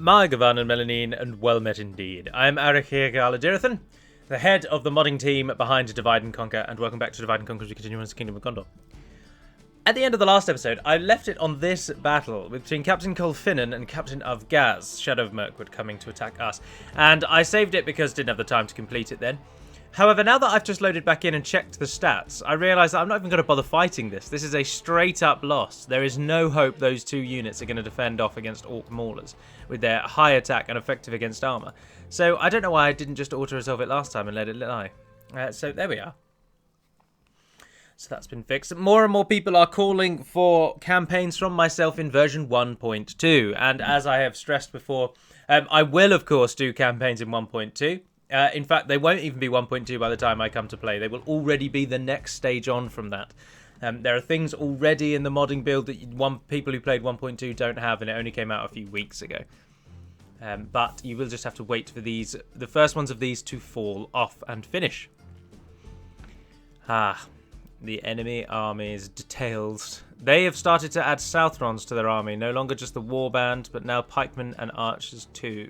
Margavan and Melanine, and well met indeed. I am Arachir Galadirthan, the head of the modding team behind Divide and Conquer, and welcome back to Divide and Conquer as we continue on the Kingdom of Gondor. At the end of the last episode, I left it on this battle between Captain Colfinnan and Captain Avgaz, Shadow of Mirkwood, coming to attack us. And I saved it because I didn't have the time to complete it then. However, now that I've just loaded back in and checked the stats, I realise that I'm not even going to bother fighting this. This is a straight-up loss. There is no hope those two units are going to defend off against Orc Maulers with their high attack and effective against armour. So I don't know why I didn't just auto-resolve it last time and let it lie. So there we are. So that's been fixed. More and more people are calling for campaigns from myself in version 1.2. And as I have stressed before, I will, of course, do campaigns in 1.2. In fact, they won't even be 1.2 by the time I come to play. They will already be the next stage on from that. There are things already in the modding build that people who played 1.2 don't have, and it only came out a few weeks ago. But you will just have to wait for the first ones of these to fall off and finish. The enemy army's details. They have started to add Southrons to their army. No longer just the warband, but now pikemen and archers too.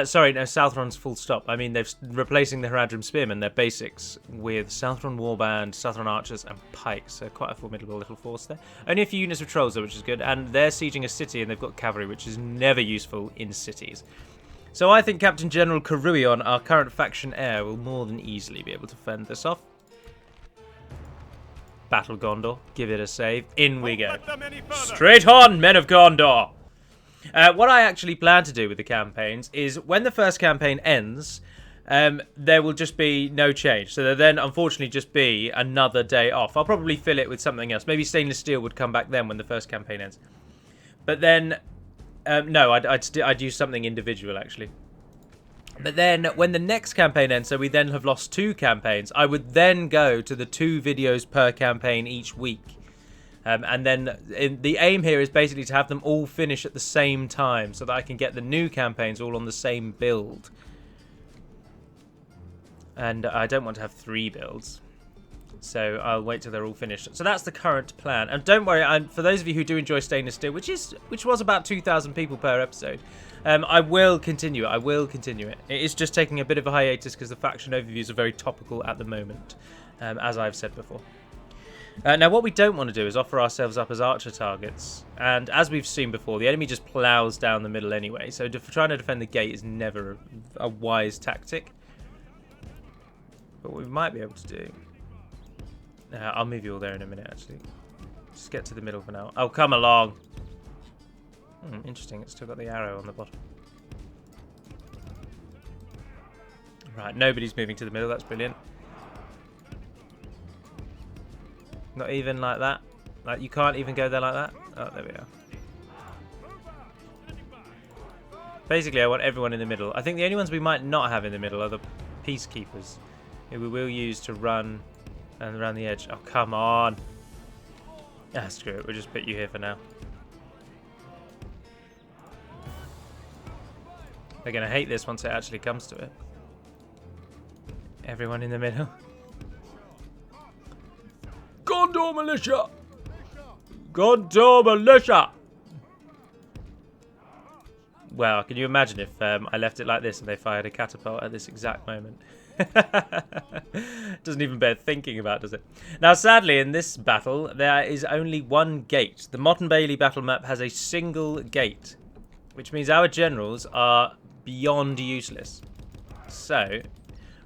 Sorry, no, Southrons full stop. I mean, they're replacing the Haradrim spearmen, their basics, with Southron warband, Southron archers, and pikes. So quite a formidable little force there. Only a few units of trolls, though, which is good. And they're sieging a city, and they've got cavalry, which is never useful in cities. So I think Captain General Caruion, our current faction heir, will more than easily be able to fend this off. Battle Gondor. Give it a save. In we go. Straight on, men of Gondor! What I actually plan to do with the campaigns is when the first campaign ends, there will just be no change. So there'll then, unfortunately, just be another day off. I'll probably fill it with something else. Maybe stainless steel would come back then when the first campaign ends. But then, no, I'd use something individual, actually. But then, when the next campaign ends, so we then have lost 2 campaigns, I would then go to the 2 videos per campaign each week. And then the aim here is basically to have them all finish at the same time so that I can get the new campaigns all on the same build. And I don't want to have 3 builds. So I'll wait till they're all finished. So that's the current plan. And don't worry, for those of you who do enjoy Stainless Steel, which was about 2,000 people per episode, I will continue it. I will continue it. It is just taking a bit of a hiatus because the faction overviews are very topical at the moment, as I've said before. Now, what we don't want to do is offer ourselves up as archer targets. And as we've seen before, the enemy just plows down the middle anyway. So trying to defend the gate is never a wise tactic. But what we might be able to do... I'll move you all there in a minute, actually. Just get to the middle for now. Oh, come along! Interesting, it's still got the arrow on the bottom. Right, nobody's moving to the middle. That's brilliant. Not even like that. Like, you can't even go there like that. Oh, there we are. Basically, I want everyone in the middle. I think the only ones we might not have in the middle are the peacekeepers, who we will use to run and around the edge. Oh, come on. Ah, screw it. We'll just put you here for now. They're going to hate this once it actually comes to it. Everyone in the middle. Gondor militia! Gondor militia! Well, can you imagine if I left it like this and they fired a catapult at this exact moment? Doesn't even bear thinking about, does it? Now, sadly, in this battle, there is only one gate. The Motte and Bailey battle map has a single gate, which means our generals are beyond useless. So...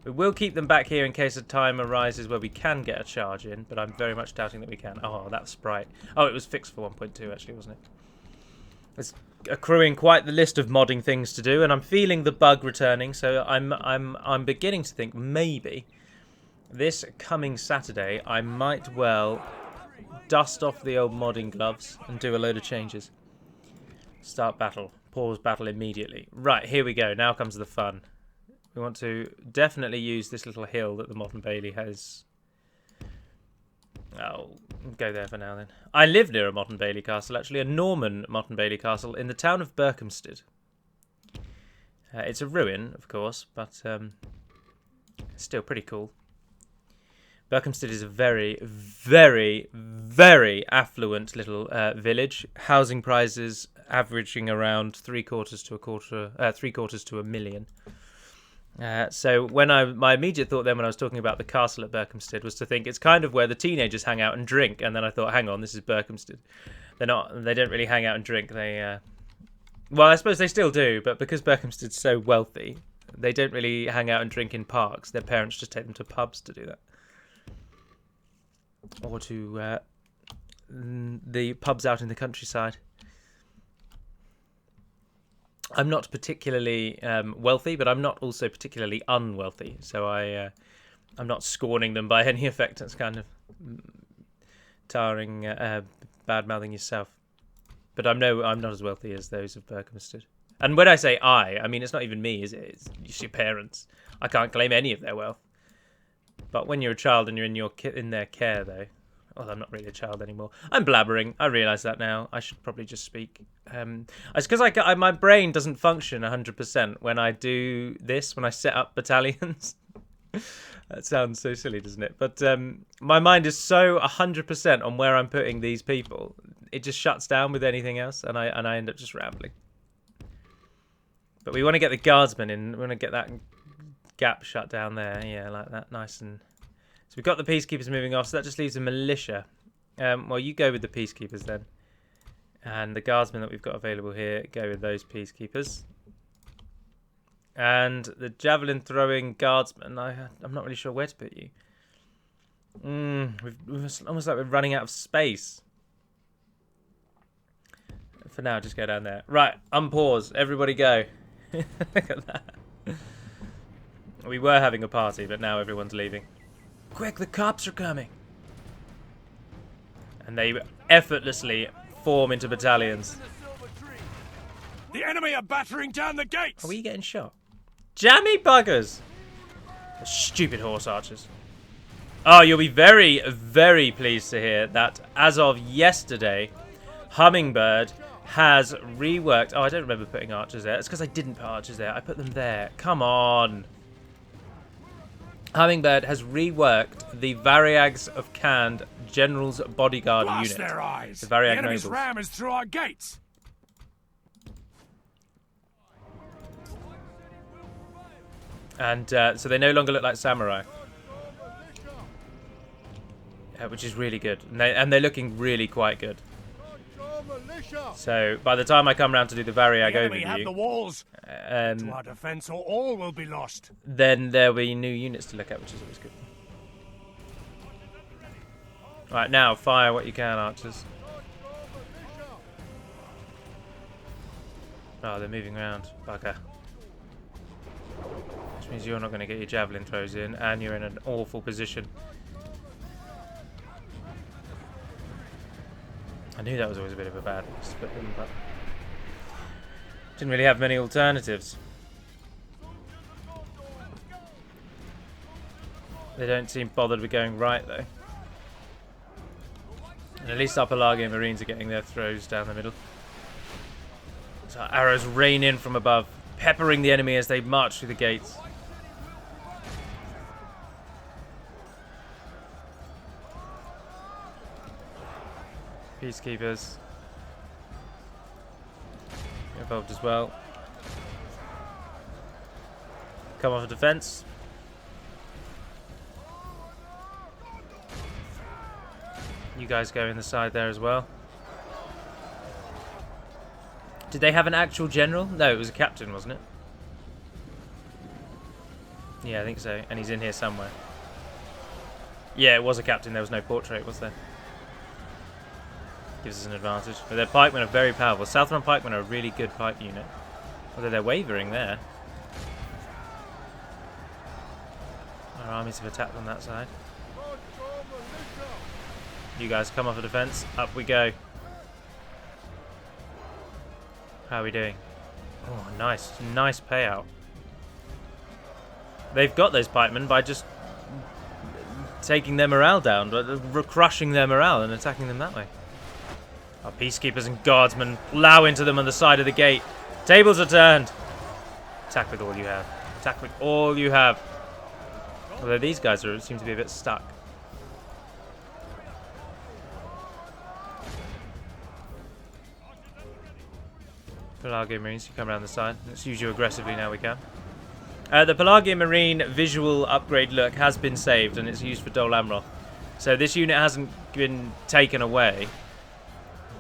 we will keep them back here in case a time arises where we can get a charge in, but I'm very much doubting that we can. Oh, that sprite. Oh, it was fixed for 1.2 actually, wasn't it? It's accruing quite the list of modding things to do, and I'm feeling the bug returning, so I'm beginning to think maybe this coming Saturday I might well dust off the old modding gloves and do a load of changes. Start battle. Pause battle immediately. Right, here we go. Now comes the fun. We want to definitely use this little hill that the Motte and Bailey has. Oh, go there for now then. I live near a Motte and Bailey castle, actually, a Norman Motte and Bailey castle in the town of Berkhamsted. It's a ruin, of course, but still pretty cool. Berkhamsted is a very, very, very affluent little village. Housing prices averaging around 3/4 to a million. So my immediate thought then when I was talking about the castle at Berkhamsted was to think it's kind of where the teenagers hang out and drink, and then I thought, hang on, this is Berkhamsted. They don't really hang out and drink. Well, I suppose they still do, but because Berkhamsted's so wealthy, they don't really hang out and drink in parks. Their parents just take them to pubs to do that. Or to the pubs out in the countryside. I'm not particularly wealthy, but I'm not also particularly unwealthy. So I'm not scorning them by any effect. That's kind of bad-mouthing yourself. But I'm not as wealthy as those of Berkhamsted. And when I say I mean it's not even me, is it? It's your parents. I can't claim any of their wealth. But when you're a child and you're in their care, though, well, I'm not really a child anymore. I'm blabbering. I realise that now. I should probably just speak. It's because my brain doesn't function 100% when I do this, when I set up battalions. That sounds so silly, doesn't it? But my mind is so 100% on where I'm putting these people. It just shuts down with anything else, and I end up just rambling. But we want to get the guardsmen in. We want to get that gap shut down there. Yeah, like that. Nice and... So we've got the peacekeepers moving off, so that just leaves the militia. Well, you go with the peacekeepers then. And the guardsmen that we've got available here, go with those peacekeepers. And the javelin throwing guardsmen, I'm not really sure where to put you. We've almost like we're running out of space. For now, just go down there. Right, unpause. Everybody go. Look at that. We were having a party, but now everyone's leaving. Quick, the cops are coming. And they effortlessly form into battalions. The enemy are battering down the gates. Are we getting shot? Jammy buggers! Stupid horse archers. Oh, you'll be very, very pleased to hear that as of yesterday, Hummingbird has reworked... Oh, I don't remember putting archers there. It's because I didn't put archers there. I put them there. Come on. Hummingbird has reworked the Variags of Khand General's Bodyguard Blast unit. Their eyes. The Variag the enemy's nobles. ram is through our gates. And so they no longer look like samurai. Which is really good. And they're looking really quite good. So by the time I come around to do the Variag enemy have overview, the walls. To our defense or all will be lost. Then there'll be new units to look at, which is always good. Right, now fire what you can, archers. Oh, they're moving around. Bugger. Which means you're not going to get your javelin throws in, and you're in an awful position. I knew that was always a bit of a bad split, but didn't really have many alternatives. They don't seem bothered with going right, though. And at least Upper Lage Marines are getting their throws down the middle. So arrows rain in from above, peppering the enemy as they march through the gates. Peacekeepers involved as well. Come off a defense. You guys go in the side there as well. Did they have an actual general? No, it was a captain, wasn't it? Yeah, I think so. And he's in here somewhere. Yeah, it was a captain. There was no portrait, was there? Gives us an advantage. But their pikemen are very powerful. Southron pikemen are a really good pike unit. Although they're wavering there. Our armies have attacked on that side. You guys come off a defense. Up we go. How are we doing? Oh, nice. Nice payout. They've got those pikemen by just taking their morale down, crushing their morale and attacking them that way. Our peacekeepers and guardsmen plough into them on the side of the gate. Tables are turned. Attack with all you have. Attack with all you have. Although these guys seem to be a bit stuck. Pelargian Marines, you come around the side. Let's use you aggressively now we can. The Pelargian Marine visual upgrade look has been saved and it's used for Dol Amroth. So this unit hasn't been taken away.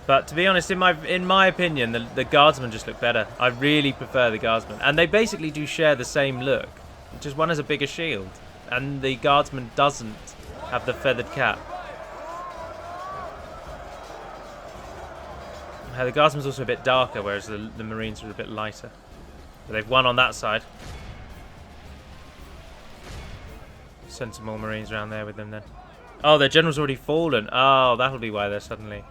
But to be honest, in my opinion, the Guardsmen just look better. I really prefer the Guardsmen. And they basically do share the same look. Just one has a bigger shield. And the Guardsman doesn't have the feathered cap. The Guardsman's also a bit darker, whereas the Marines are a bit lighter. But they've won on that side. Send some more Marines around there with them then. Oh, their general's already fallen. Oh, that'll be why they're suddenly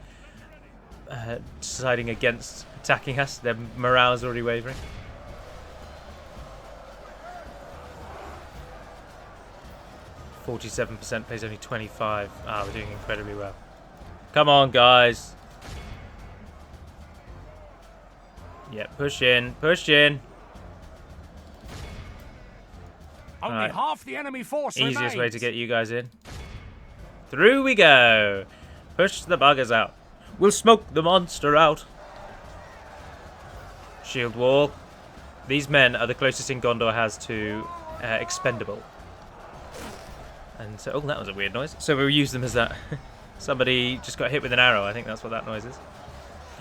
deciding against attacking us. Their morale's already wavering. %47% pays only 25. Ah, we're doing incredibly well. Come on, guys. Yeah, push in, push in. Only Right. half the enemy force Easiest remains. way to get you guys in. Through we go. Push the buggers out. We'll smoke the monster out. Shield wall. These men are the closest thing Gondor has to expendable. And so, oh, that was a weird noise. So we'll use them as that. Somebody just got hit with an arrow. I think that's what that noise is.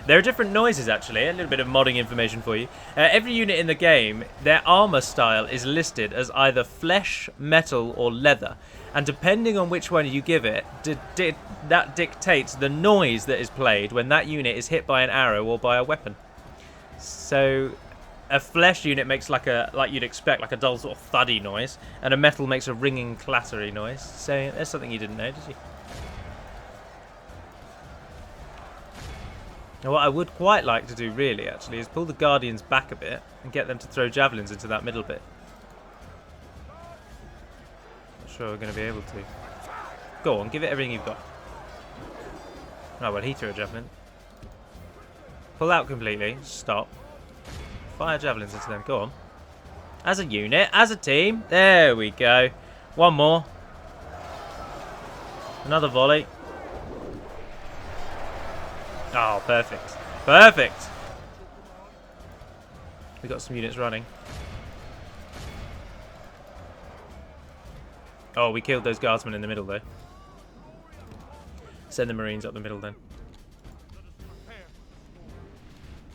There are different noises, actually. A little bit of modding information for you. Every unit in the game, their armor style is listed as either flesh, metal, or leather. And depending on which one you give it, that dictates the noise that is played when that unit is hit by an arrow or by a weapon. So a flesh unit makes like you'd expect, like a dull sort of thuddy noise, and a metal makes a ringing, clattery noise. So there's something you didn't know, did you? Now, what I would quite like to do, really, actually, is pull the Guardians back a bit and get them to throw javelins into that middle bit. Not sure we're going to be able to. Go on, give it everything you've got. Oh, well, he threw a javelin. Pull out completely. Stop. Fire javelins into them. Go on. As a unit, as a team. There we go. One more. Another volley. Oh, perfect. Perfect! We got some units running. Oh, we killed those guardsmen in the middle, though. Send the Marines up the middle, then.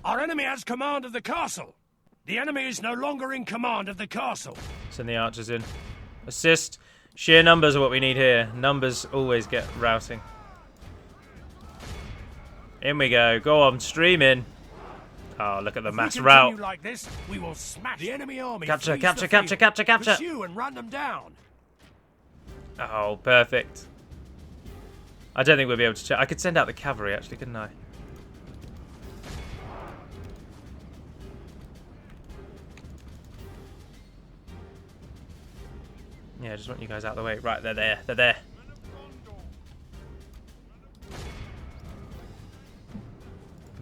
Our enemy has command of the castle. The enemy is no longer in command of the castle. Send the archers in. Assist. Sheer numbers are what we need here. Numbers always get routing. In we go. Go on, stream in. Oh, look at the mass rout. Like this, we will smash the enemy army. Capture, capture, capture, capture, capture. Pursue and run them down. Oh, perfect. I don't think we'll be able to check. I could send out the cavalry, actually, couldn't I? Yeah, I just want you guys out of the way. Right, they're there. They're there.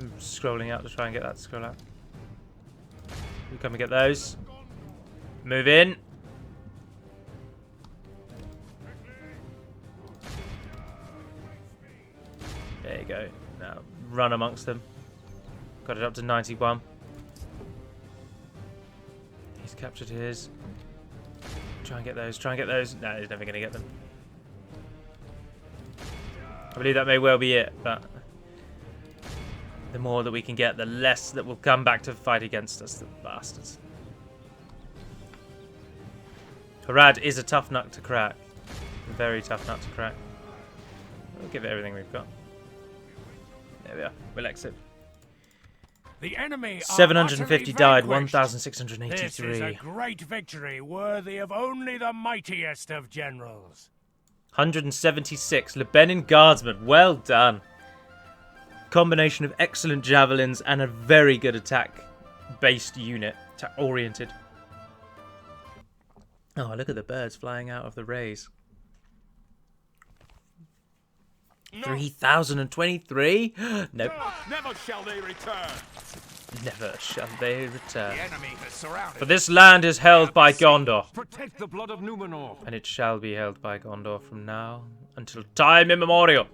I'm scrolling out to try and get that to scroll out. We come and get those. Move in. There you go. Now run amongst them. Got it up to 91. He's captured his. Try and get those. Try and get those. No, he's never going to get them. I believe that may well be it, but the more that we can get, the less that will come back to fight against us, the bastards. Harad is a tough nut to crack. A very tough nut to crack. We'll give it everything we've got. There we are. We'll exit. The enemy 750 died, 1,683. This is a great victory, worthy of only the mightiest of generals. 176. Lebanon Guardsmen. Well done. Combination of excellent javelins and a very good attack-based unit. Attack-oriented. Oh, look at the birds flying out of the rays. No. 3,023? Nope. Never shall they return. Never shall they return. The enemy has surrounded. For this land is held by Gondor. Protect the blood of Numenor. And it shall be held by Gondor from now until time immemorial.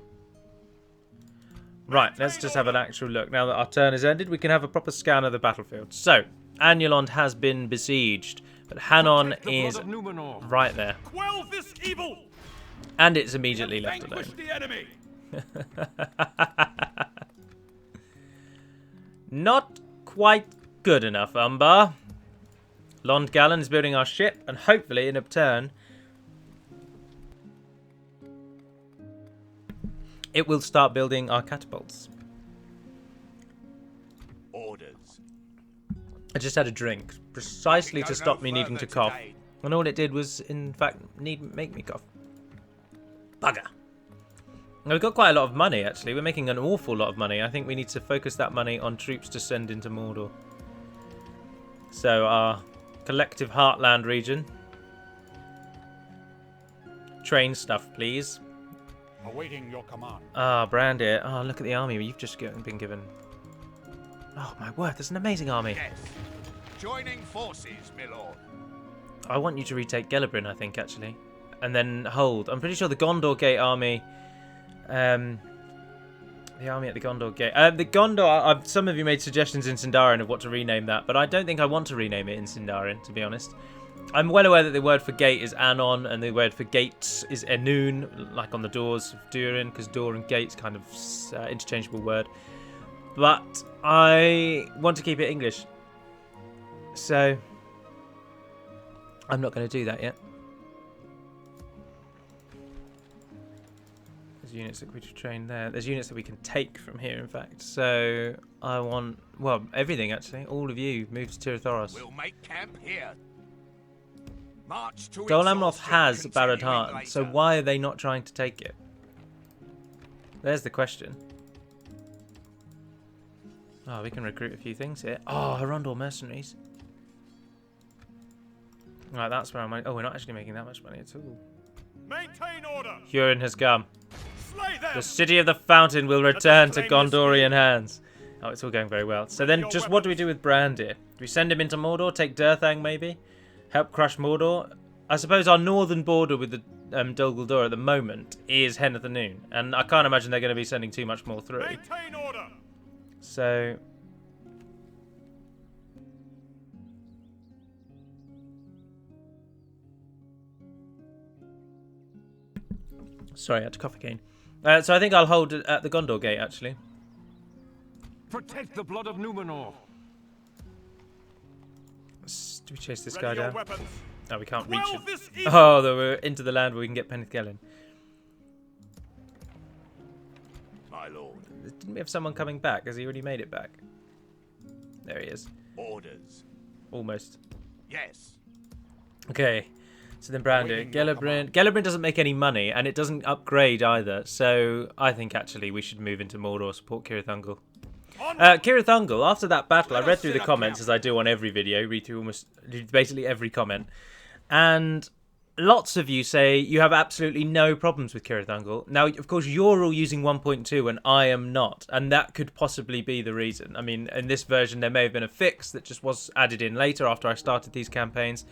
Right, let's just have an actual look. Now that our turn is ended, we can have a proper scan of the battlefield. So, Anulond has been besieged, but Hanon is right there. Quell this evil. And it's immediately left alone. The enemy. Not quite good enough, Umbar. Londgallen is building our ship, and hopefully, in a turn, it will start building our catapults. Orders. I just had a drink, precisely to stop me needing to cough. And all it did was, in fact, make me cough. Bugger. Now, we've got quite a lot of money, actually. We're making an awful lot of money. I think we need to focus that money on troops to send into Mordor. So, our collective Heartland region. Train stuff, please. Awaiting your command. Ah, Brandir. Ah, look at the army you've just been given. Oh, my word. That's an amazing army. Yes. Joining forces, my lord. I want you to retake Gelabrin, I think, actually. And then hold. I'm pretty sure the Gondor Gate army... the army at the Gondor Gate. The Gondor... some of you made suggestions in Sindarin of what to rename that, but I don't think I want to rename it in Sindarin, to be honest. I'm well aware that the word for gate is Anon, and the word for gates is Enun, like on the doors of Durin, because door and gate's kind of interchangeable word. But I want to keep it English. So... I'm not going to do that yet. There's units that we can train there. There's units that we can take from here, in fact. So I want, well, everything actually. All of you move to Tirathoros. We'll make camp here. March to Dol Amroth has continuing Barad-Han, later. so why are they not trying to take it? There's the question. Oh, we can recruit a few things here. Oh, Arundel mercenaries. Right, that's where I'm... Oh, we're not actually making that much money at all. Maintain order. Hurin has come. Slay them. The city of the fountain will return to Gondorian hands. Oh, it's all going very well. So then, just what do we do with Brandir? Do we send him into Mordor? Take Durthang, maybe? Help crush Mordor? I suppose our northern border with the Dol Guldur at the moment is Hen of the Noon. And I can't imagine they're going to be sending too much more through. Maintain order. So... Sorry, I had to cough again. So I think I'll hold it at the Gondor Gate, actually. Protect the blood of Numenor. Do we chase this guy down? Weapons. No, we can't reach Quell him. this evil. Oh, we're into the land where we can get Penithgelin. My lord. Didn't we have someone coming back? Has he already made it back? There he is. Orders. Almost. Yes. Okay. So then Brandir. Gelabrin. Gelabrin doesn't make any money, and it doesn't upgrade either. So I think actually we should move into Mordor, support Cirith Ungol. Cirith Ungol, after that battle, I read through the comments as I do on every video, read through almost basically every comment. And lots of you say you have absolutely no problems with Cirith Ungol. Now, of course, you're all using 1.2 and I am not. And that could possibly be the reason. I mean, in this version, there may have been a fix that just was added in later after I started these campaigns.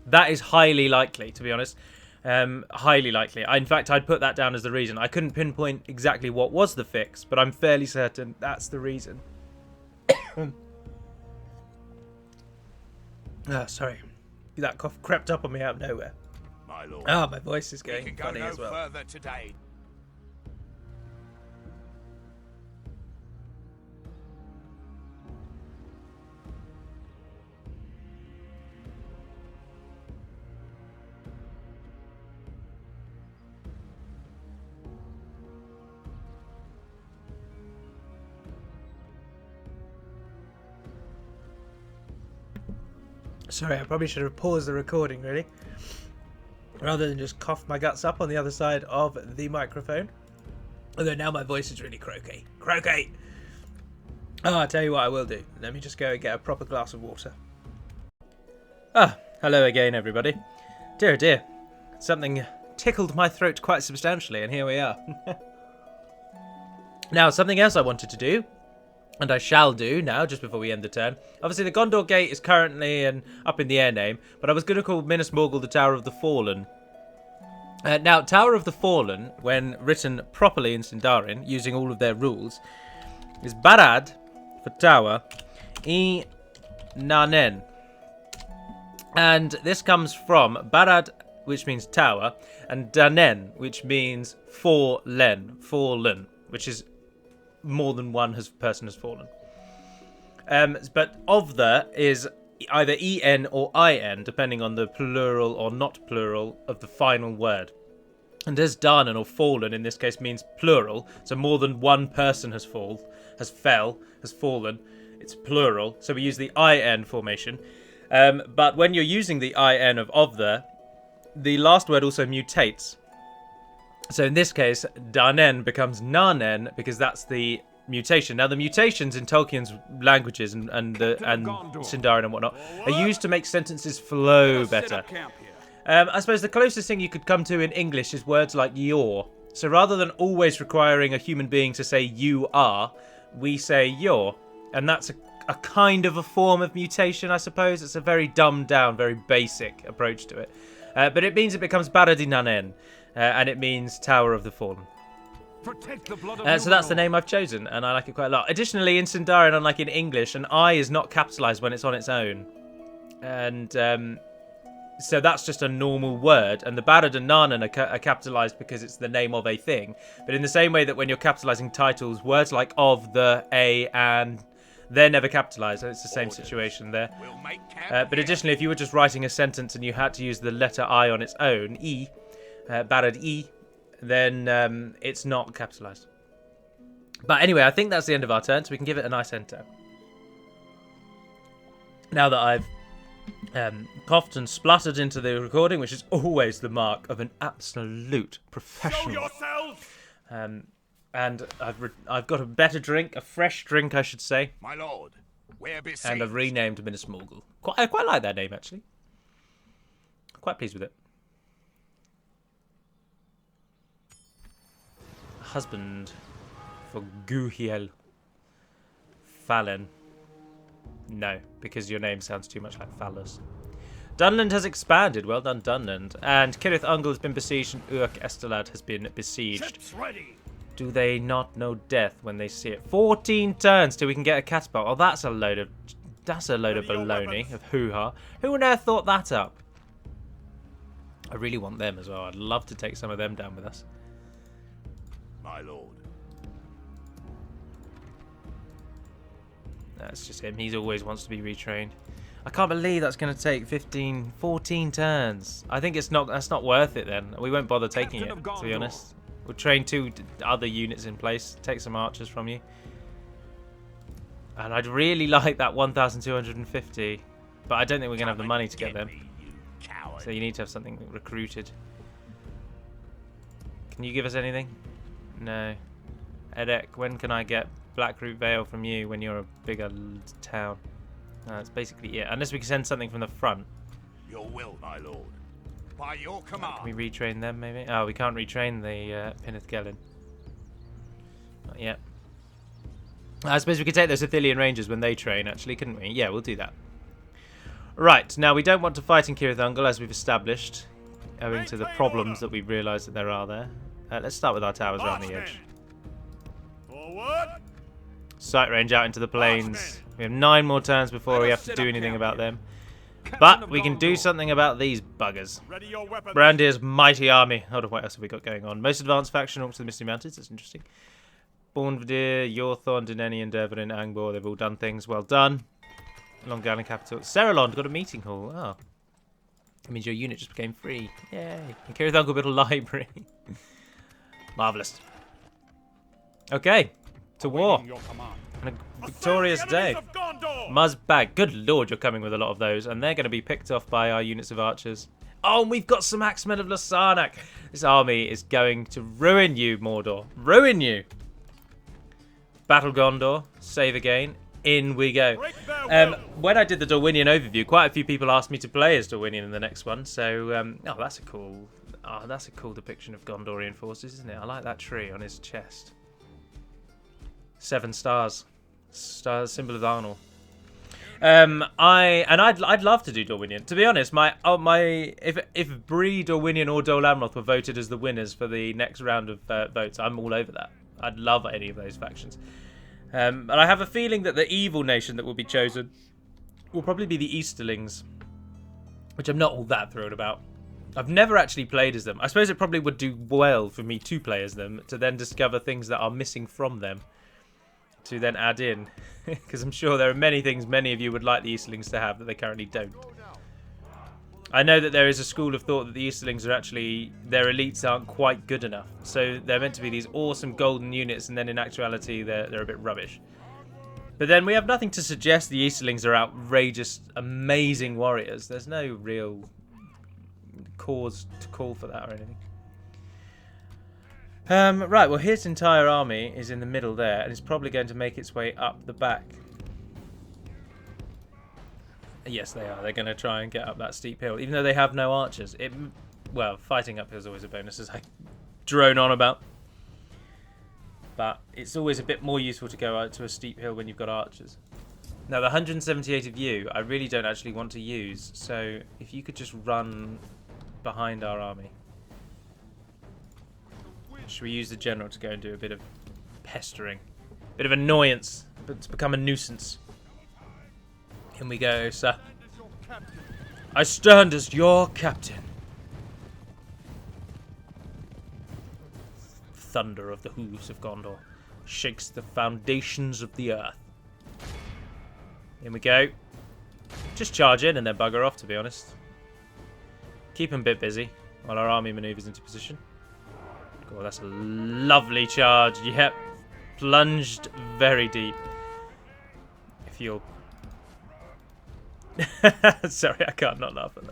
That is highly likely, to be honest. Highly likely. In fact, I'd put that down as the reason. I couldn't pinpoint exactly what was the fix, but I'm fairly certain that's the reason. Sorry. That cough crept up on me out of nowhere. My lord. Oh, my voice is We going can go funny no as well. further today. Sorry, I probably should have paused the recording, really. Rather than just cough my guts up on the other side of the microphone. Although now my voice is really croaky. Croaky! Oh, I'll tell you what I will do. Let me just go and get a proper glass of water. Ah, hello again, everybody. Dear, dear. Something tickled my throat quite substantially, and here we are. Now, something else I wanted to do, and I shall do now, just before we end the turn. Obviously, the Gondor Gate is currently up in the air name, but I was going to call Minas Morgul the Tower of the Fallen. Now, Tower of the Fallen, when written properly in Sindarin, using all of their rules, is Barad for tower, I Nanen. And this comes from Barad, which means tower, and Danen, which means fallen, which is more than one person has fallen. But of the is either en or in, depending on the plural or not plural of the final word. And as Danen or fallen in this case means plural, so more than one person has fallen. It's plural, so we use the in formation. But when you're using the in of the last word also mutates. So in this case, Danen becomes Nanen because that's the mutation. Now the mutations in Tolkien's languages and Sindarin and whatnot are used to make sentences flow better. I suppose the closest thing you could come to in English is words like your. So rather than always requiring a human being to say you are, we say your. And that's a kind of a form of mutation, I suppose. It's a very dumbed down, very basic approach to it. But it means it becomes Barad-i Nanen, and it means Tower of the Fallen. So that's the name I've chosen, and I like it quite a lot. Additionally, in Sindarin, unlike in English, an I is not capitalised when it's on its own. And so that's just a normal word. And the Barad and Nanen are capitalised because it's the name of a thing. But in the same way that when you're capitalising titles, words like of, the, a, and... they're never capitalised, and it's the same situation there. But additionally, if you were just writing a sentence and you had to use the letter I on its own, I, Barad I, then it's not capitalised. But anyway, I think that's the end of our turn, so we can give it a nice enter. Now that I've coughed and spluttered into the recording, which is always the mark of an absolute professional. Show yourself! And I've got a better drink, a fresh drink, I should say. My lord, we're besieged. And I've renamed Minas Morgul. I quite like that name, actually. Quite pleased with it. Husband for Guhiel Fallon. No, because your name sounds too much like phallus. Dunland has expanded. Well done, Dunland. And Cirith Ungol has been besieged, and Uach Estelad has been besieged. Ships ready. Do they not know death when they see it? 14 turns till we can get a catapult. Oh, that's a load of baloney, of hoo-ha. Who on earth thought that up? I really want them as well. I'd love to take some of them down with us. My lord. That's just him. He always wants to be retrained. I can't believe that's going to take 14 turns. I think that's not worth it then. We won't bother taking it, to be honest. We'll train 2 other units in place, take some archers from you. And I'd really like that 1,250, but I don't think we're going to have the money to get them. So you need to have something recruited. Can you give us anything? No. Edek, when can I get Blackroot Vale from you when you're a bigger town? That's basically it. Unless we can send something from the front. Your will, my lord. By your command. Can we retrain them, maybe? Oh, we can't retrain the Pinneth Gellin. Not yet. I suppose we could take those Athelian Rangers when they train, actually, couldn't we? Yeah, we'll do that. Right, now we don't want to fight in Cirith Ungol, as we've established, owing to the problems that we've realised that there are there. Let's start with our towers around the edge. Forward. Sight range out into the plains. We have 9 more turns before we have to do anything about them. But we can do something about these buggers. Brandir's mighty army. Hold on, what else have we got going on? Most advanced faction, Orcs of the Misty Mountains. That's interesting. Bornvadir, Yorthorn, Dineni, and Dervarin, Angbor. They've all done things. Well done. Longalan capital. Seralond got a meeting hall. Oh. That means your unit just became free. Yay. And Cirith Ungol built a library. Marvellous. Okay. To war. And a victorious day. Muzzbag. Good lord, you're coming with a lot of those. And they're going to be picked off by our units of archers. Oh, and we've got some Axemen of Lasarnak. This army is going to ruin you, Mordor. Ruin you. Battle Gondor. Save again. In we go. When I did the Dorwinian overview, quite a few people asked me to play as Dorwinian in the next one. So, oh, that's a cool depiction of Gondorian forces, isn't it? I like that tree on his chest. 7 stars. Stars, symbol of Arnor. I'd love to do Dorwinion. To be honest, if Bree, Dorwinion, or Dol Amroth were voted as the winners for the next round of votes, I'm all over that. I'd love any of those factions. And I have a feeling that the evil nation that will be chosen will probably be the Easterlings, which I'm not all that thrilled about. I've never actually played as them. I suppose it probably would do well for me to play as them, to then discover things that are missing from them, to then add in. Because I'm sure there are many things many of you would like the Easterlings to have that they currently don't. I know that there is a school of thought that the Easterlings are actually, their elites aren't quite good enough. So they're meant to be these awesome golden units, and then in actuality they're a bit rubbish. But then we have nothing to suggest the Easterlings are outrageous, amazing warriors. There's no real cause to call for that or anything. Right, well, his entire army is in the middle there, and it's probably going to make its way up the back. Yes, they are. They're going to try and get up that steep hill, even though they have no archers. Well, fighting uphill is always a bonus, as I drone on about. But it's always a bit more useful to go out to a steep hill when you've got archers. Now, the 178 of you, I really don't actually want to use, so if you could just run behind our army. Should we use the general to go and do a bit of pestering? A bit of annoyance, but to become a nuisance. In we go, sir. I stand as your captain. Thunder of the hooves of Gondor shakes the foundations of the earth. In we go. Just charge in and then bugger off, to be honest. Keep them a bit busy while our army manoeuvres into position. Oh, that's a lovely charge. Yep. Plunged very deep. If you'll... Sorry, I can't not laugh at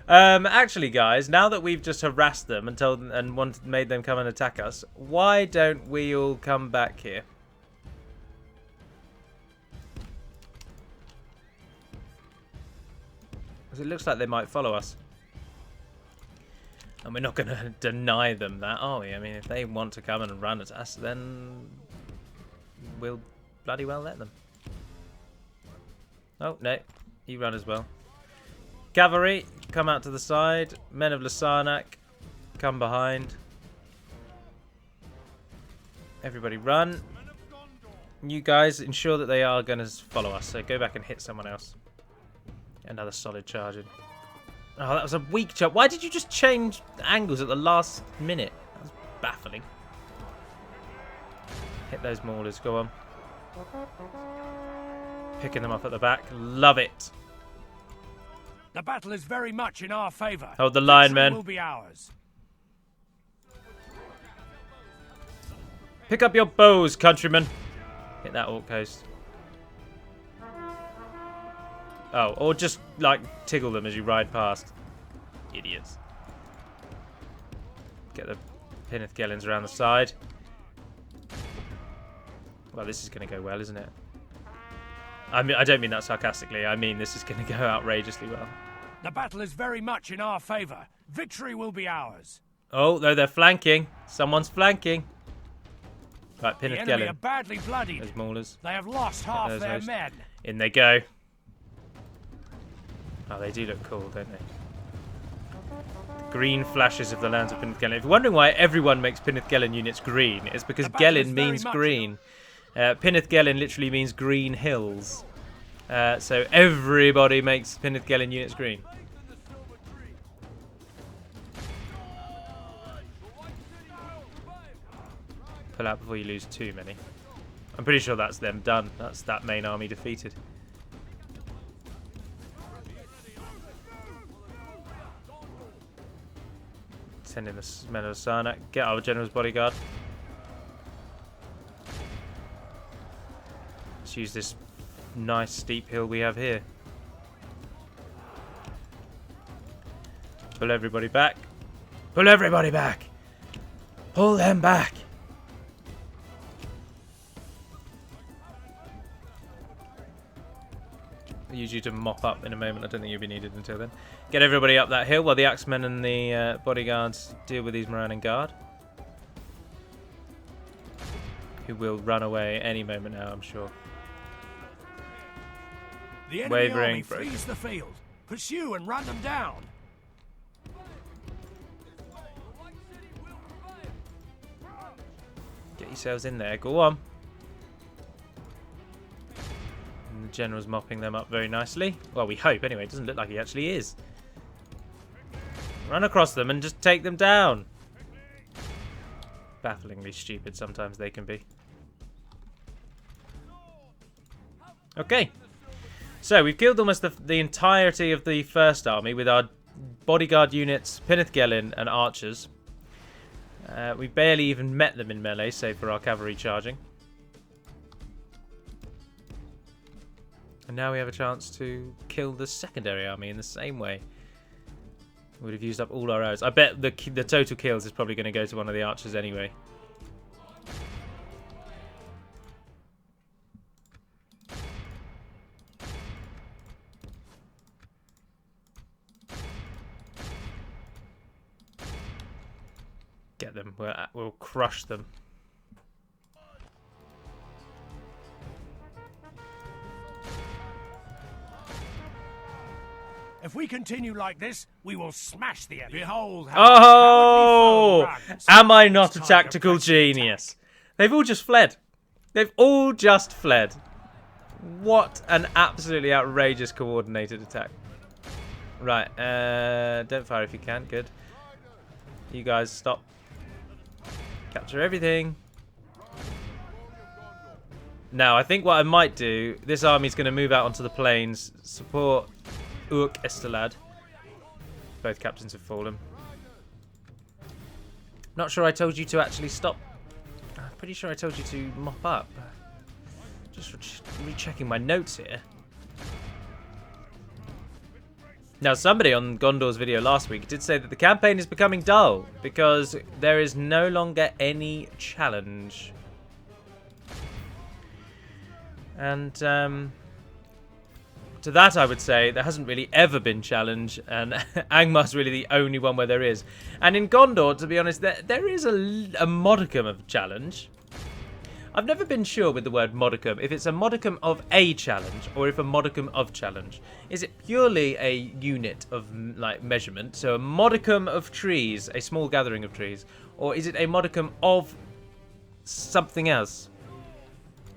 that. Actually, guys, now that we've just harassed them and made them come and attack us, why don't we all come back here? Because it looks like they might follow us. And we're not going to deny them that, are we? I mean, if they want to come and run at us, then we'll bloody well let them. Oh, no. You run as well. Cavalry, come out to the side. Men of Lasarnak, come behind. Everybody run. You guys, ensure that they are going to follow us. So go back and hit someone else. Another solid charge in. Oh, that was a weak charge. Why did you just change angles at the last minute? That was baffling. Hit those maulers. Go on. Picking them up at the back. Love it. The battle is very much in our favour. Hold the line, men. Will be ours. Pick up your bows, countrymen. Hit that orc coast. Oh, or just, like, tickle them as you ride past. Idiots. Get the Pinnith Gellins around the side. Well, this is going to go well, isn't it? I mean, I don't mean that sarcastically. I mean, this is going to go outrageously well. The battle is very much in our favour. Victory will be ours. Oh, no, they're flanking. Someone's flanking. Right, Pinnith The enemy Gellin. are badly bloodied. Those maulers. They have lost half their hosts. men. In they go. Oh, they do look cool, don't they? Green flashes of the lands of Pinnith Gellin. If you're wondering why everyone makes Pinnith Gellin units green, it's because Gellin means green. Pinnith Gellin literally means green hills. So everybody makes Pinnith Gellin units green. Pull out before you lose too many. I'm pretty sure that's them done. That's that main army defeated. Send in the men of Sarnak. Get our general's bodyguard. Let's use this nice steep hill we have here. Pull everybody back. Pull everybody back. Pull them back. I'll use you to mop up in a moment. I don't think you'll be needed until then. Get everybody up that hill while the axemen and the bodyguards deal with these Morannon Guard. Who will run away any moment now, I'm sure. The enemy Wavering, army broken. flees the field. Pursue and run them down. Get yourselves in there. Go on. And the general's mopping them up very nicely. Well, we hope anyway. It doesn't look like he actually is. Run across them and just take them down. Bafflingly stupid sometimes they can be. Okay. So we've killed almost the entirety of the first army with our bodyguard units, Pinnith and archers. We barely even met them in melee, save for our cavalry charging. And now we have a chance to kill the secondary army in the same way. We would have used up all our arrows. I bet the total kills is probably going to go to one of the archers anyway. Get them. We'll crush them. If we continue like this, we will smash the enemy. Behold how Oh! cowardly foe runs. Am I not a It's time to tactical press the genius? They've all just fled. They've all just fled. What an absolutely outrageous coordinated attack. Right, don't fire if you can. Good. You guys stop. Capture everything. Now, I think what I might do, this army's going to move out onto the plains, support Urk Estelad. Both captains have fallen. Not sure I told you to actually stop. I'm pretty sure I told you to mop up. Just rechecking my notes here. Now, somebody on Gondor's video last week did say that the campaign is becoming dull because there is no longer any challenge. And to that I would say there hasn't really ever been challenge, and Angmar's really the only one where there is. And in Gondor, to be honest, there is a modicum of challenge. I've never been sure with the word modicum, if it's a modicum of a challenge or if a modicum of challenge. Is it purely a unit of like measurement, so a modicum of trees, a small gathering of trees, or is it a modicum of something else?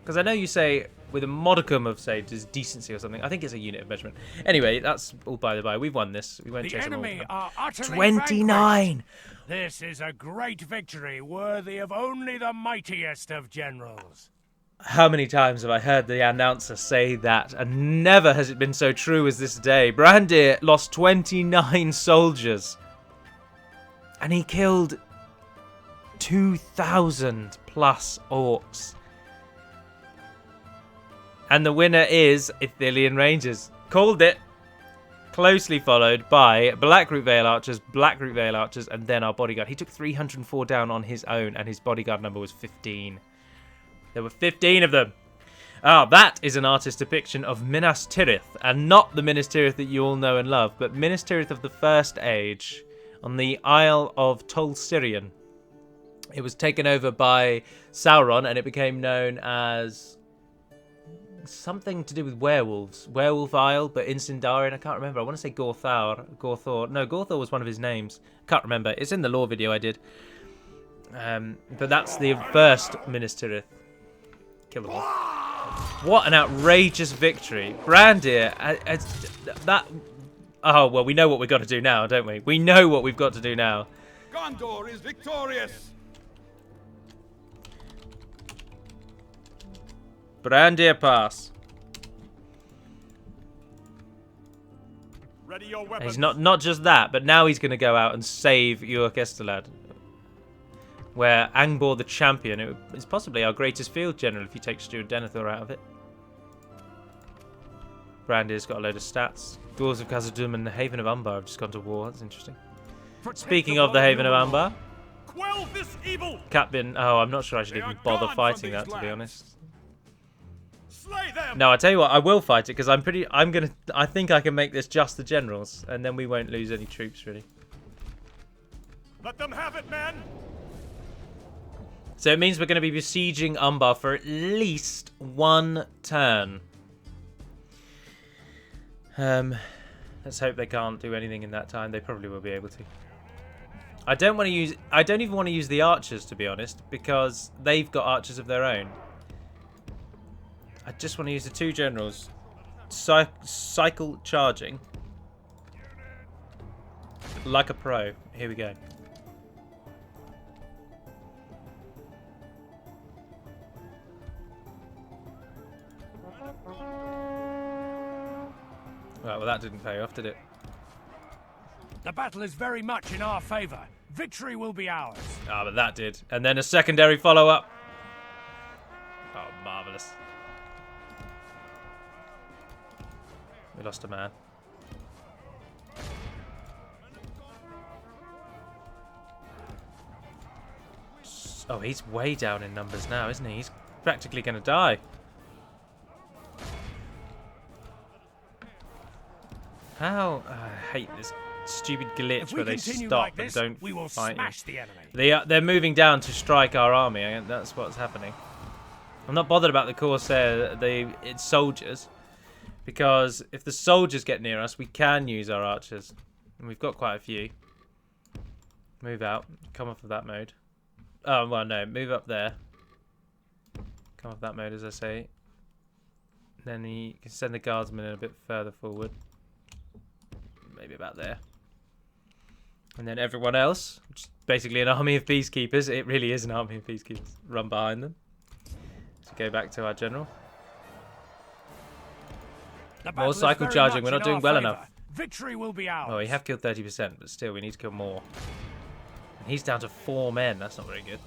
Because I know you say with a modicum of, say, decency or something. I think it's a unit of measurement. Anyway, that's all by the by. We've won this. We won't The chase them all. enemy are utterly 29! vanquished. This is a great victory, worthy of only the mightiest of generals. How many times have I heard the announcer say that, and never has it been so true as this day. Brandir lost 29 soldiers, and he killed 2,000 plus orcs. And the winner is Ithilien Rangers. Called it. Closely followed by Blackroot Vale Archers, and then our bodyguard. He took 304 down on his own, and his bodyguard number was 15. There were 15 of them. Ah, that is an artist's depiction of Minas Tirith, and not the Minas Tirith that you all know and love, but Minas Tirith of the First Age on the Isle of Tol Sirion. It was taken over by Sauron, and it became known as something to do with werewolves. Werewolf Isle, but in Sindarin. I can't remember. I want to say Gorthor. No, Gorthor was one of his names. Can't remember. It's in the lore video I did. But that's the first Minas Tirith. Kill them all. What an outrageous victory. Brandir, that... Oh, well, we know what we've got to do now, don't we? We know what we've got to do now. Gondor is victorious. Brandir pass. Ready your And weapons. he's not just that, but now he's going to go out and save Urk Estelad, where Angbor the Champion is possibly our greatest field general if you take Stuart Denethor out of it. Brandir's got a load of stats. Dwarves of Khazad-dûm and the Haven of Umbar have just gone to war. That's interesting. Speaking of the Haven of Umbar, Quell this evil. Captain... Oh, I'm not sure I should They even are bother gone fighting from that, these to be lands. honest. Slay them. No, I tell you what, I will fight it because I think I can make this just the generals, and then we won't lose any troops really. Let them have it, man. So it means we're going to be besieging Umbar for at least one turn. Let's hope they can't do anything in that time. They probably will be able to. I don't even want to use the archers, to be honest, because they've got archers of their own. I just want to use the 2 generals. Cycle charging. Like a pro. Here we go. Right, well that didn't pay off, did it? The battle is very much in our favour. Victory will be ours. Ah, but that did. And then a secondary follow-up. Oh, marvellous. We lost a man. Oh, he's way down in numbers now, isn't he? He's practically going to die. How? I hate this stupid glitch where they stop like this, and don't we will fight smash you. the enemy. They're moving down to strike our army. That's what's happening. I'm not bothered about the Corsair, it's soldiers. Because if the soldiers get near us, we can use our archers. And we've got quite a few. Move out. Come off of that mode. Oh, well, no. Move up there. Come off that mode, as I say. Then you can send the guardsmen in a bit further forward. Maybe about there. And then everyone else, which is basically an army of peacekeepers. It really is an army of peacekeepers. Run behind them. So go back to our general. More cycle charging. We're not doing well enough. Victory will be ours. Oh, we have killed 30%, but still, we need to kill more. And he's down to 4 men. That's not very good.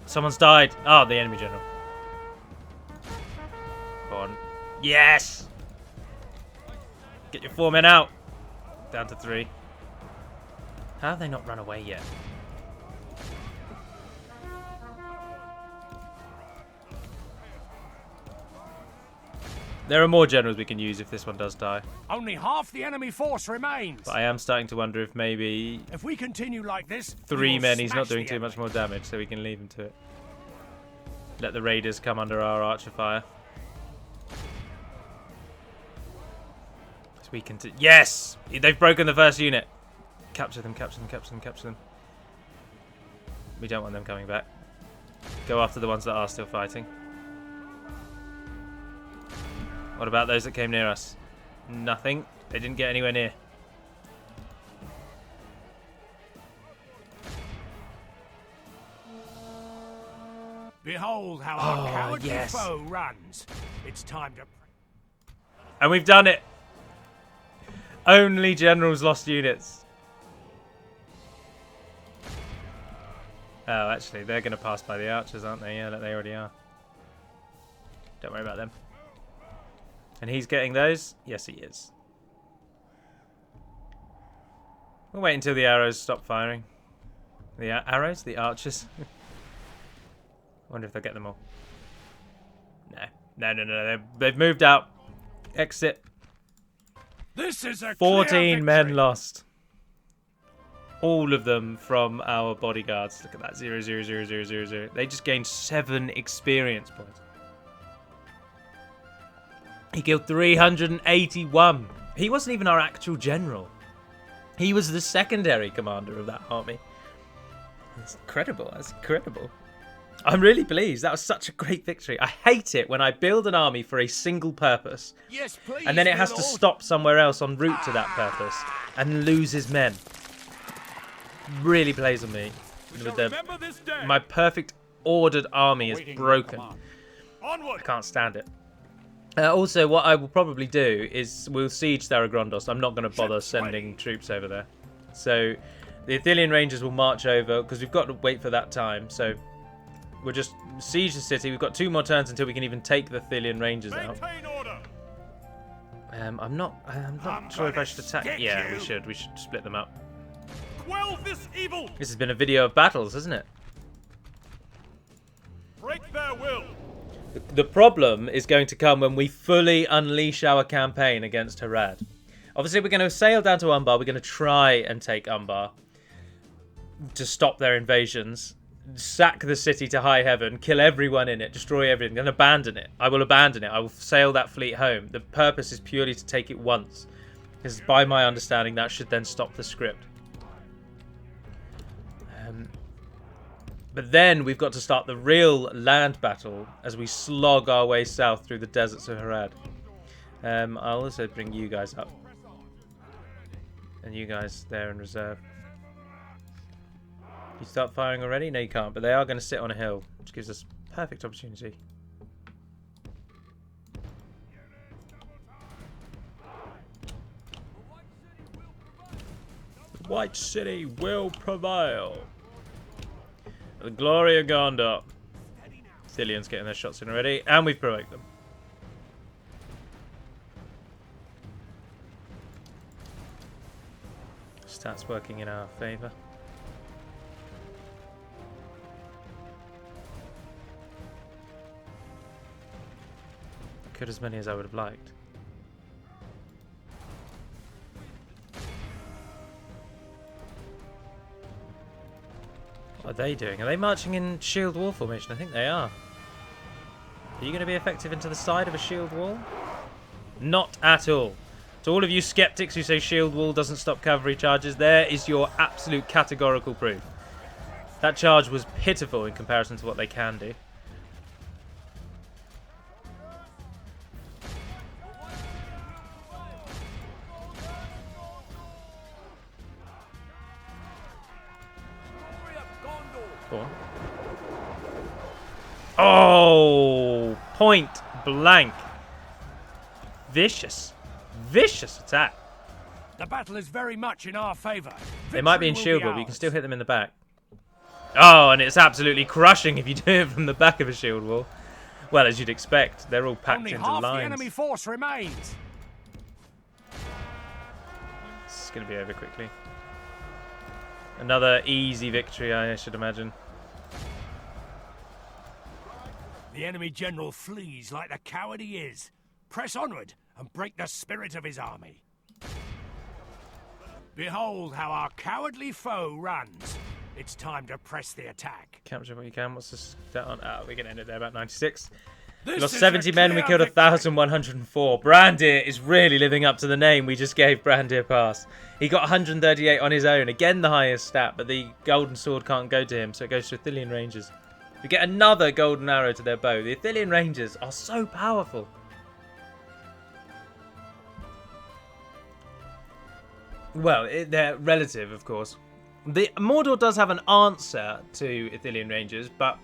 Someone's died. Oh, the enemy general. Go on. Yes! Get your 4 men out. Down to 3. How have they not run away yet? There are more generals we can use if this one does die. Only half the enemy force remains. But I am starting to wonder if maybe if we continue like this, 3 men, he's not doing too much more damage, so we can leave him to it. Let the raiders come under our archer fire. So we can... Yes! They've broken the first unit. Capture them, capture them, capture them, capture them. We don't want them coming back. Go after the ones that are still fighting. What about those that came near us? Nothing. They didn't get anywhere near. Behold how our cowardly foe runs. It's time to... And we've done it. Only generals lost units. Oh, actually, they're going to pass by the archers, aren't they? Yeah, they already are. Don't worry about them. And he's getting those? Yes, he is. We'll wait until the arrows stop firing. The arrows? The archers? Wonder if they'll get them all. No. They've moved out. Exit. This is a 14 men lost. All of them from our bodyguards. Look at that. 0, 0, 0, 0, 0, 0. They just gained 7 experience points. He killed 381. He wasn't even our actual general. He was the secondary commander of that army. That's incredible. That's incredible. I'm really pleased. That was such a great victory. I hate it when I build an army for a single purpose. Yes, please, and then it has to stop somewhere else en route to that purpose and loses men. Really plays on me. My perfect ordered army is broken. I can't stand it. Also, what I will probably do is we'll siege Saragrondos. I'm not going to bother sending troops over there. So the Athelian Rangers will march over because we've got to wait for that time. So we'll just siege the city. We've got 2 more turns until we can even take the Athelian Rangers out. I'm not sure if I should attack. Yeah, we should. We should split them up. Quell this evil. This has been a video of battles, hasn't it? Break their will. The problem is going to come when we fully unleash our campaign against Harad. Obviously, we're going to sail down to Umbar. We're going to try and take Umbar to stop their invasions. sack the city to high heaven, kill everyone in it, destroy everything, and abandon it. I will abandon it. I will sail that fleet home. The purpose is purely to take it once. Because by my understanding, that should then stop the script. But then we've got to start the real land battle as we slog our way south through the deserts of Harad. I'll also bring you guys up. And you guys there in reserve. You start firing already? No, you can't. But they are going to sit on a hill, which gives us perfect opportunity. The White City will prevail. The glory of Gondor. Thillion's getting their shots in already, and we've provoked them. Stats working in our favour. Could as many as I would have liked. What are they doing? Are they marching in shield wall formation? I think they are. Are you going to be effective into the side of a shield wall? Not at all. To all of you skeptics who say shield wall doesn't stop cavalry charges, there is your absolute categorical proof. That charge was pitiful in comparison to what they can do. Oh, point blank. Vicious. Vicious attack. The battle is very much in our favour. They might be in shield wall, but you can still hit them in the back. Oh, and it's absolutely crushing if you do it from the back of a shield wall. Well, as you'd expect, they're all packed into half lines. The enemy force remains. It's going to be over quickly. Another easy victory, I should imagine. The enemy general flees like the coward he is. Press onward and break the spirit of his army. Behold how our cowardly foe runs. It's time to press the attack. Capture what you can. What's this down? Ah, we're going to end it there, about 96. We This lost is 70 a men, we clear killed 1,104. Brandir is really living up to the name we just gave Brandir Pass. He got 138 on his own, again the highest stat, but the golden sword can't go to him, so it goes to Athelian Rangers. We get another golden arrow to their bow. The Athelian Rangers are so powerful. Well, they're relative, of course. The Mordor does have an answer to Athelian Rangers, but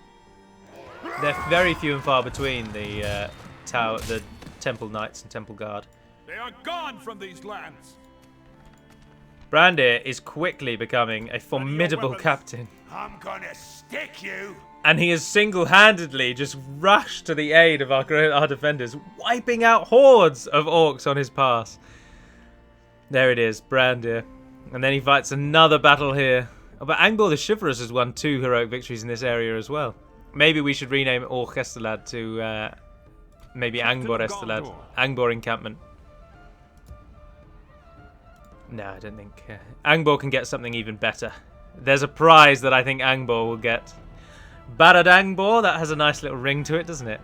they're very few and far between, the Temple Knights and Temple Guard. They are gone from these lands. Brandir is quickly becoming a formidable captain. I'm gonna stick you. And he has single-handedly just rushed to the aid of our defenders, wiping out hordes of orcs on his pass. There it is, Brandir. And then he fights another battle here. Oh, but Angbor the Chivalrous has won 2 heroic victories in this area as well. Maybe we should rename Orc Estelad to maybe Angbor Estelad. Angbor Encampment. No, I don't think. Angbor can get something even better. There's a prize that I think Angbor will get. Barad Angbor, that has a nice little ring to it, doesn't it?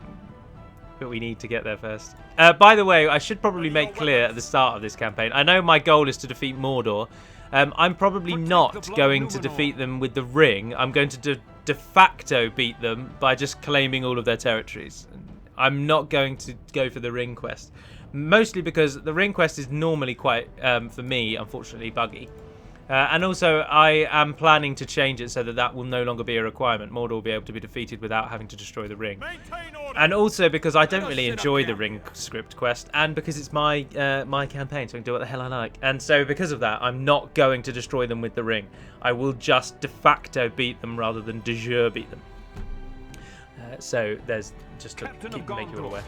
But we need to get there first. By the way, I should probably make clear at the start of this campaign, I know my goal is to defeat Mordor. I'm probably not going to defeat them with the ring. I'm going to de facto beat them by just claiming all of their territories. I'm not going to go for the ring quest. Mostly because the ring quest is normally quite, for me, unfortunately, buggy. And also, I am planning to change it so that that will no longer be a requirement. Mordor will be able to be defeated without having to destroy the ring. And also because I don't really enjoy the ring script quest, and because it's my my campaign, so I can do what the hell I like. And so because of that, I'm not going to destroy them with the ring. I will just de facto beat them rather than de jure beat them. So there's just to make you all aware.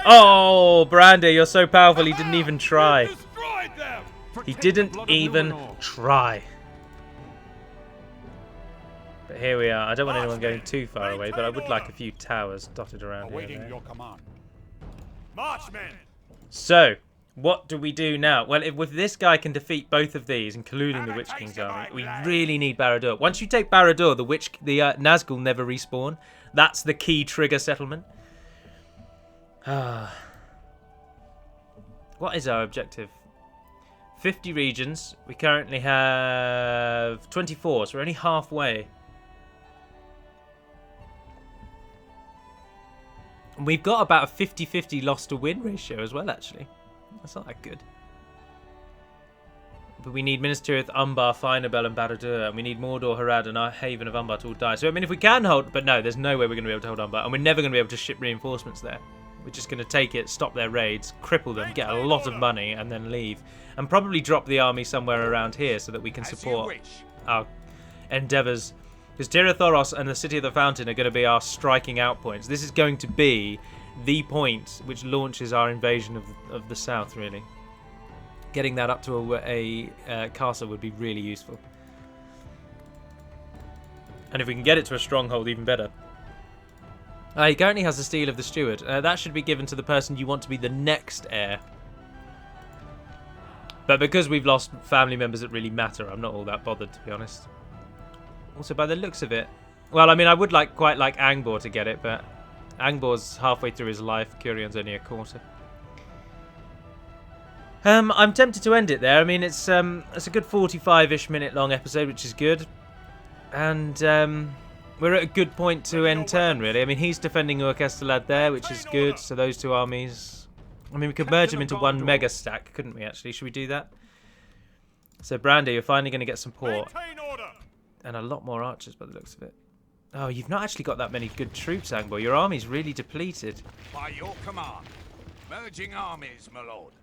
Oh, Brandir, you're so powerful, he didn't even try. He didn't even try. But here we are. I don't want anyone going too far away, but I would like a few towers dotted around here. Your command. March, men. So, What do we do now? Well, if this guy can defeat both of these, including the Witch King's army, we really need Barad-dûr. Once you take Barad-dûr, the Nazgul never respawn. That's the key trigger settlement. What is our objective? 50 regions. We currently have 24, so we're only halfway. And we've got about a 50-50 loss to win ratio as well, actually. That's not that good. But we need Minas Tirith, Umbar, Finabel, and Barad-dûr, and we need Mordor, Harad, and our Haven of Umbar to all die. So, I mean, if we can hold... But no, there's no way we're going to be able to hold Umbar, and we're never going to be able to ship reinforcements there. We're just going to take it, stop their raids, cripple them, get a lot of money, and then leave. And probably drop the army somewhere around here so that we can support our endeavours. Because Tirith and the City of the Fountain are going to be our striking out points. This is going to be the point which launches our invasion of the south, really. Getting that up to a castle would be really useful. And if we can get it to a stronghold, even better. He currently has the Steel of the Steward. That should be given to the person you want to be the next heir. But because we've lost family members that really matter, I'm not all that bothered, to be honest. Also, by the looks of it... Well, I mean, I would quite like Angbor to get it, but Angbor's halfway through his life. Curion's only a quarter. I'm tempted to end it there. I mean, it's a good 45-ish minute long episode, which is good. And we're at a good point to end turn, really. I mean, he's defending Ur-Kestelad there, which is good. So those two armies... I mean, we could merge them into one mega stack, couldn't we, actually? Should we do that? So, Brandir, you're finally going to get support. And a lot more archers by the looks of it. Oh, you've not actually got that many good troops, Angbor. Your army's really depleted. By your command, merging armies, my lord.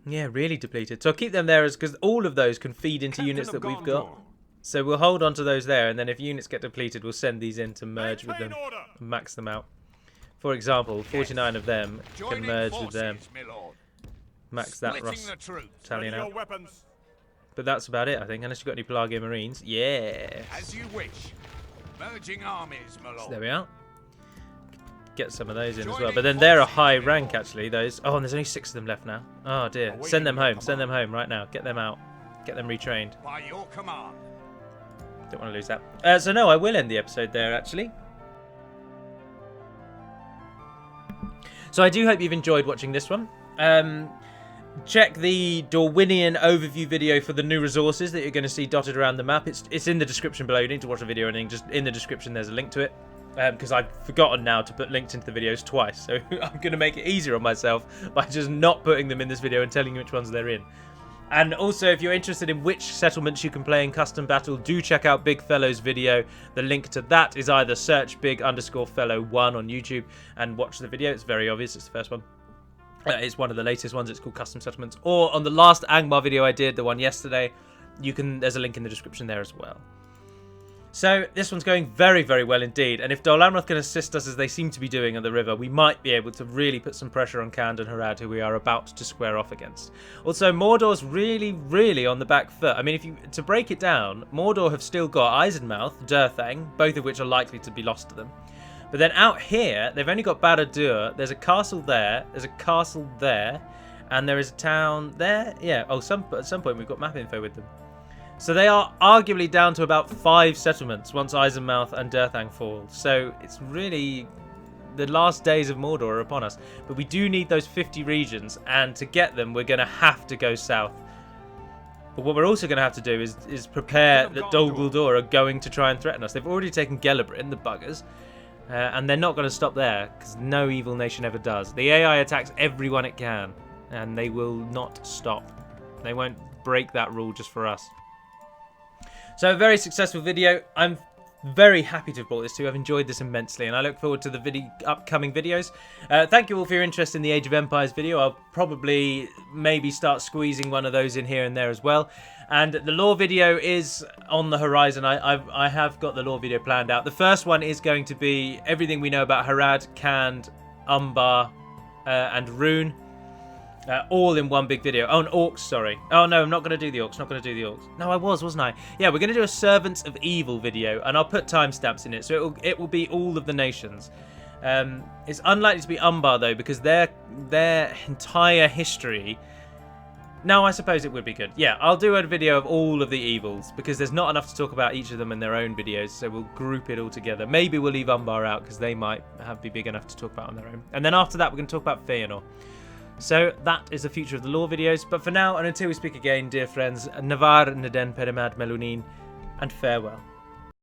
Yeah, really depleted. So I'll keep them there because all of those can feed into units that we've got. So we'll hold on to those there, and then if units get depleted, we'll send these in to merge with them and max them out. For example, 49 of them can merge with them. Max that Ross battalion out. But that's about it, I think, unless you've got any Pelagian Marines. Yeah. As you wish. Merging armies, my lord. So there we are. Get some of those in as well. But then they're a high rank, actually, those. Oh, and there's only 6 of them left now. Oh, dear. Send them home. Send them home right now. Get them out. Get them retrained. By your command. Don't want to lose that. So, no, I will end the episode there, actually. So I do hope you've enjoyed watching this one. Check the Dorwinian overview video for the new resources that you're going to see dotted around the map. It's in the description below. You need to watch the video or anything. Just in the description, there's a link to it. Because I've forgotten now to put links into the videos twice. So I'm going to make it easier on myself by just not putting them in this video and telling you which ones they're in. And also, if you're interested in which settlements you can play in custom battle, do check out Big Fellow's video. The link to that is either search big_fellow1 on YouTube and watch the video. It's very obvious. It's the first one. It's one of the latest ones. It's called Custom Settlements. Or on the last Angmar video I did, the one yesterday, there's a link in the description there as well. So this one's going very, very well indeed. And if Dol Amroth can assist us as they seem to be doing on the river, we might be able to really put some pressure on Khand and Harad, who we are about to square off against. Also, Mordor's really, really on the back foot. I mean, to break it down, Mordor have still got Eisenmouth, Durthang, both of which are likely to be lost to them. But then out here, they've only got Barad-dûr. There's a castle there. There's a castle there. And there is a town there. Yeah. Oh, at some point we've got map info with them. So they are arguably down to about 5 settlements once Eisenmouth and Durthang fall. So it's really... the last days of Mordor are upon us. But we do need those 50 regions. And to get them, we're going to have to go south. But what we're also going to have to do is prepare that Dol Guldur are going to try and threaten us. They've already taken Gelebrin, the buggers. And they're not going to stop there, because no evil nation ever does. The AI attacks everyone it can, and they will not stop. They won't break that rule just for us. So a very successful video. I'm very happy to have brought this to you. I've enjoyed this immensely, and I look forward to the upcoming videos. Thank you all for your interest in the Age of Empires video. I'll probably maybe start squeezing one of those in here and there as well. And the lore video is on the horizon. I have got the lore video planned out. The first one is going to be everything we know about Harad, Khand, Umbar, and Rune. All in one big video. Oh, and Orcs, sorry. Oh, no, I'm not going to do the Orcs. Not going to do the Orcs. No, I wasn't I? Yeah, we're going to do a Servants of Evil video, and I'll put timestamps in it. So it will be all of the nations. It's unlikely to be Umbar though, because their entire history. No, I suppose it would be good. Yeah, I'll do a video of all of the evils, because there's not enough to talk about each of them in their own videos, so we'll group it all together. Maybe we'll leave Umbar out, because they might be big enough to talk about on their own. And then after that, we're going to talk about Fëanor. So that is the future of the lore videos. But for now, and until we speak again, dear friends, Navar Neden Perimad Melunin, and farewell.